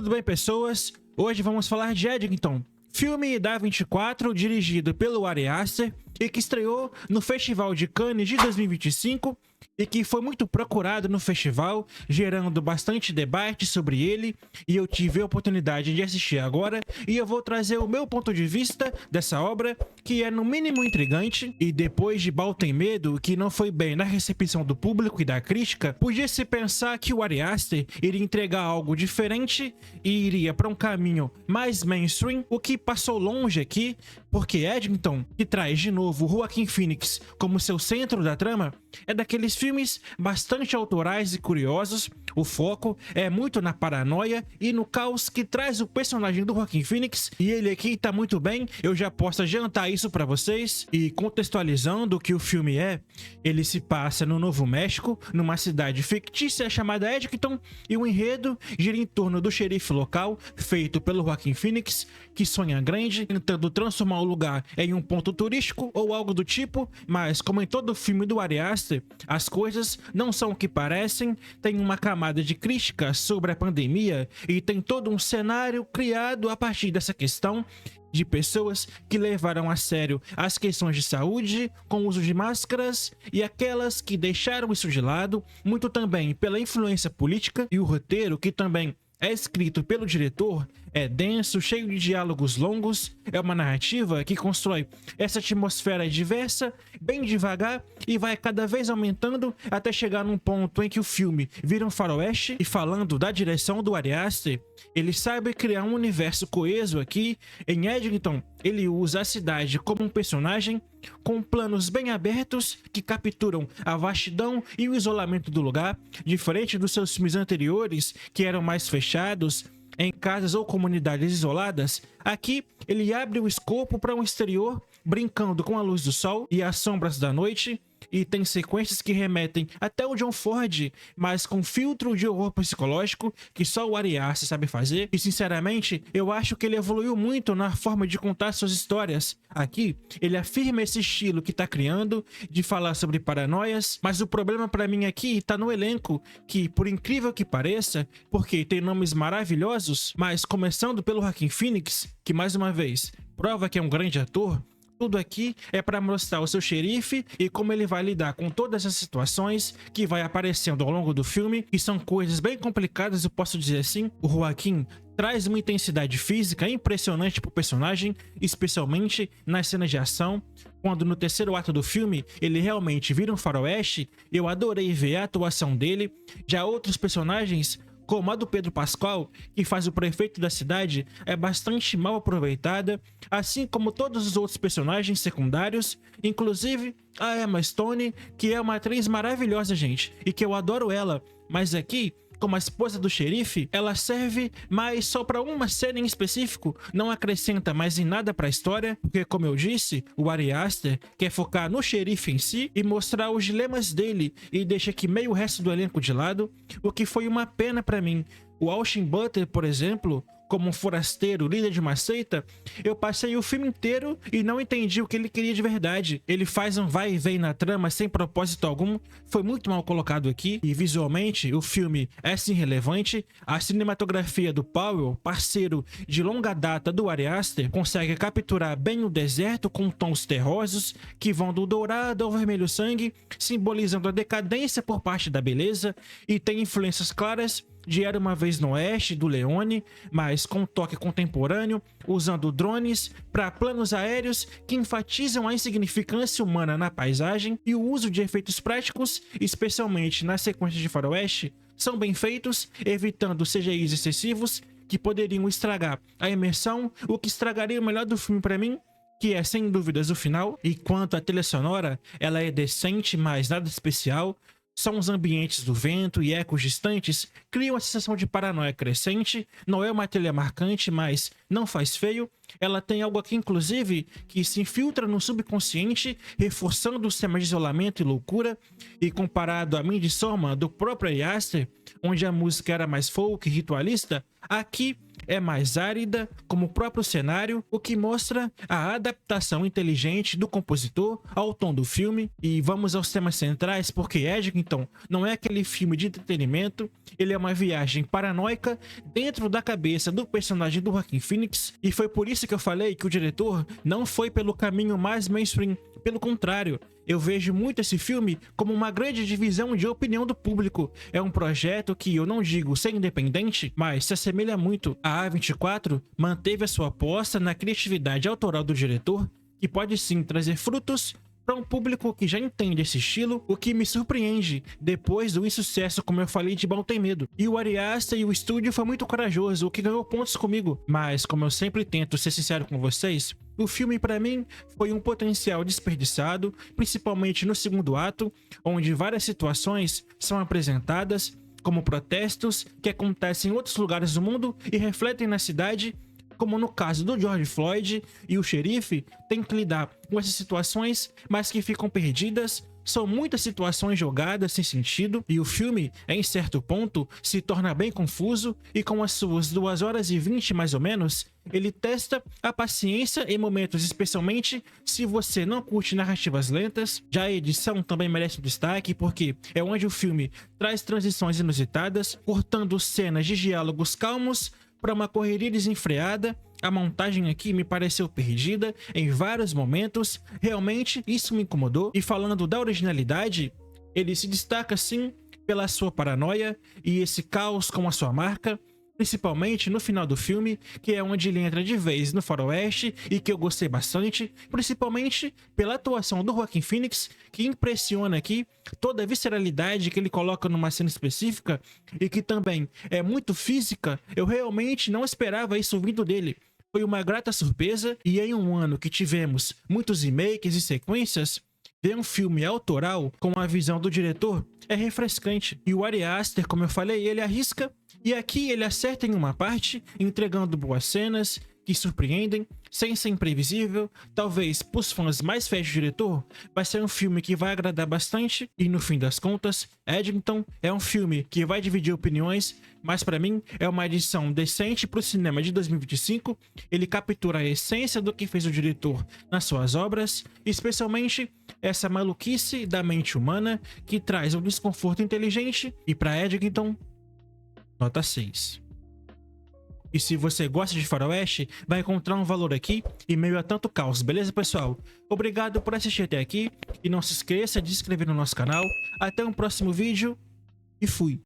Tudo bem, pessoas? Hoje vamos falar de Eddington, filme da 24, dirigido pelo Ari Aster e que estreou no Festival de Cannes de 2025 e que foi muito procurado no festival, gerando bastante debate sobre ele, e eu tive a oportunidade de assistir agora e eu vou trazer o meu ponto de vista dessa obra, que é no mínimo intrigante, e depois de Baltem Medo, que não foi bem na recepção do público e da crítica, podia-se pensar que o Ari Aster iria entregar algo diferente e iria para um caminho mais mainstream, o que passou longe aqui, porque Eddington, que traz de novo Joaquin Phoenix como seu centro da trama, é daqueles filmes bastante autorais e curiosos. O foco é muito na paranoia e no caos que traz o personagem do Joaquin Phoenix, e ele aqui tá muito bem, eu já posso adiantar isso pra vocês. E contextualizando o que o filme é, ele se passa no Novo México, numa cidade fictícia chamada Eddington, e o enredo gira em torno do xerife local, feito pelo Joaquin Phoenix, que sonha grande, tentando transformar o lugar em um ponto turístico ou algo do tipo, mas como em todo filme do Ari Aster, as coisas não são o que parecem, tem uma camada de crítica sobre a pandemia e tem todo um cenário criado a partir dessa questão de pessoas que levaram a sério as questões de saúde com o uso de máscaras e aquelas que deixaram isso de lado, muito também pela influência política. E o roteiro, que também é escrito pelo diretor, é denso, cheio de diálogos longos, é uma narrativa que constrói essa atmosfera diversa, bem devagar, e vai cada vez aumentando até chegar num ponto em que o filme vira um faroeste. E falando da direção do Ari Aster, ele sabe criar um universo coeso aqui. Em Eddington, ele usa a cidade como um personagem, com planos bem abertos que capturam a vastidão e o isolamento do lugar, diferente dos seus filmes anteriores, que eram mais fechados, em casas ou comunidades isoladas. Aqui ele abre o escopo para um exterior, brincando com a luz do sol e as sombras da noite, e tem sequências que remetem até o John Ford, mas com filtro de horror psicológico que só o Ari Aster sabe fazer. E sinceramente, eu acho que ele evoluiu muito na forma de contar suas histórias. Aqui, ele afirma esse estilo que tá criando, de falar sobre paranoias, mas o problema pra mim aqui tá no elenco, que por incrível que pareça, porque tem nomes maravilhosos, mas começando pelo Joaquin Phoenix, que mais uma vez prova que é um grande ator, tudo aqui é para mostrar o seu xerife e como ele vai lidar com todas as situações que vai aparecendo ao longo do filme, que são coisas bem complicadas, eu posso dizer assim. O Joaquin traz uma intensidade física impressionante pro personagem, especialmente nas cenas de ação, quando no terceiro ato do filme ele realmente vira um faroeste. Eu adorei ver a atuação dele. Já outros personagens, como a do Pedro Pascal, que faz o prefeito da cidade, é bastante mal aproveitada, assim como todos os outros personagens secundários, inclusive a Emma Stone, que é uma atriz maravilhosa, gente, e que eu adoro ela, mas aqui, como a esposa do xerife, ela serve mais só para uma cena em específico, não acrescenta mais em nada para a história, porque, como eu disse, o Ari Aster quer focar no xerife em si e mostrar os dilemas dele, e deixa aqui meio o resto do elenco de lado, o que foi uma pena para mim. O Austin Butler, por exemplo, como um forasteiro, líder de uma seita, eu passei o filme inteiro e não entendi o que ele queria de verdade. Ele faz um vai e vem na trama sem propósito algum, foi muito mal colocado aqui, e visualmente o filme é sim relevante. A cinematografia do Powell, parceiro de longa data do Ari Aster, consegue capturar bem o deserto com tons terrosos que vão do dourado ao vermelho sangue, simbolizando a decadência por parte da beleza, e tem influências claras de Era Uma Vez no Oeste, do Leone, mas com um toque contemporâneo, usando drones para planos aéreos que enfatizam a insignificância humana na paisagem, e o uso de efeitos práticos, especialmente nas sequências de faroeste, são bem feitos, evitando CGIs excessivos que poderiam estragar a imersão, o que estragaria o melhor do filme para mim, que é sem dúvidas o final. E quanto à trilha sonora, ela é decente, mas nada especial. São os ambientes do vento e ecos distantes criam a sensação de paranoia crescente. Não é uma trilha marcante, mas não faz feio. Ela tem algo aqui, inclusive, que se infiltra no subconsciente, reforçando os temas de isolamento e loucura. E comparado a Midsommar, do próprio Ari Aster, onde a música era mais folk e ritualista, aqui é mais árida, como o próprio cenário, o que mostra a adaptação inteligente do compositor ao tom do filme. E vamos aos temas centrais, porque Eddington não é aquele filme de entretenimento, ele é uma viagem paranoica dentro da cabeça do personagem do Joaquin Phoenix, e foi por isso que eu falei que o diretor não foi pelo caminho mais mainstream. Pelo contrário, eu vejo muito esse filme como uma grande divisão de opinião do público. É um projeto que eu não digo ser independente, mas se assemelha muito. A A24 manteve a sua aposta na criatividade autoral do diretor, que pode sim trazer frutos para um público que já entende esse estilo, o que me surpreende depois do insucesso, como eu falei, de Mal Tem Medo. E o Ari Aster e o estúdio foi muito corajoso, o que ganhou pontos comigo. Mas, como eu sempre tento ser sincero com vocês, o filme para mim foi um potencial desperdiçado, principalmente no segundo ato, onde várias situações são apresentadas, como protestos que acontecem em outros lugares do mundo e refletem na cidade, como no caso do George Floyd, e o xerife tem que lidar com essas situações, mas que ficam perdidas. São muitas situações jogadas sem sentido, e o filme, em certo ponto, se torna bem confuso, e com as suas 2 horas e 20 mais ou menos, ele testa a paciência em momentos, especialmente se você não curte narrativas lentas. Já a edição também merece um destaque, porque é onde o filme traz transições inusitadas, cortando cenas de diálogos calmos para uma correria desenfreada. A montagem aqui me pareceu perdida em vários momentos, realmente isso me incomodou. E falando da originalidade, ele se destaca sim pela sua paranoia e esse caos com a sua marca, principalmente no final do filme, que é onde ele entra de vez no faroeste, e que eu gostei bastante, principalmente pela atuação do Joaquin Phoenix, que impressiona aqui toda a visceralidade que ele coloca numa cena específica, e que também é muito física. Eu realmente não esperava isso vindo dele. Foi uma grata surpresa, e em um ano que tivemos muitos remakes e sequências, ver um filme autoral com a visão do diretor é refrescante. E o Ari Aster, como eu falei, ele arrisca, e aqui ele acerta em uma parte, entregando boas cenas que surpreendem, sem ser imprevisível. Talvez pros fãs mais fiéis do diretor, vai ser um filme que vai agradar bastante, e no fim das contas, Eddington é um filme que vai dividir opiniões, mas para mim é uma edição decente pro cinema de 2025, ele captura a essência do que fez o diretor nas suas obras, especialmente essa maluquice da mente humana que traz um desconforto inteligente, e para Eddington, nota 6. E se você gosta de faroeste, vai encontrar um valor aqui em meio a tanto caos, beleza, pessoal? Obrigado por assistir até aqui, e não se esqueça de se inscrever no nosso canal. Até um próximo vídeo, e fui!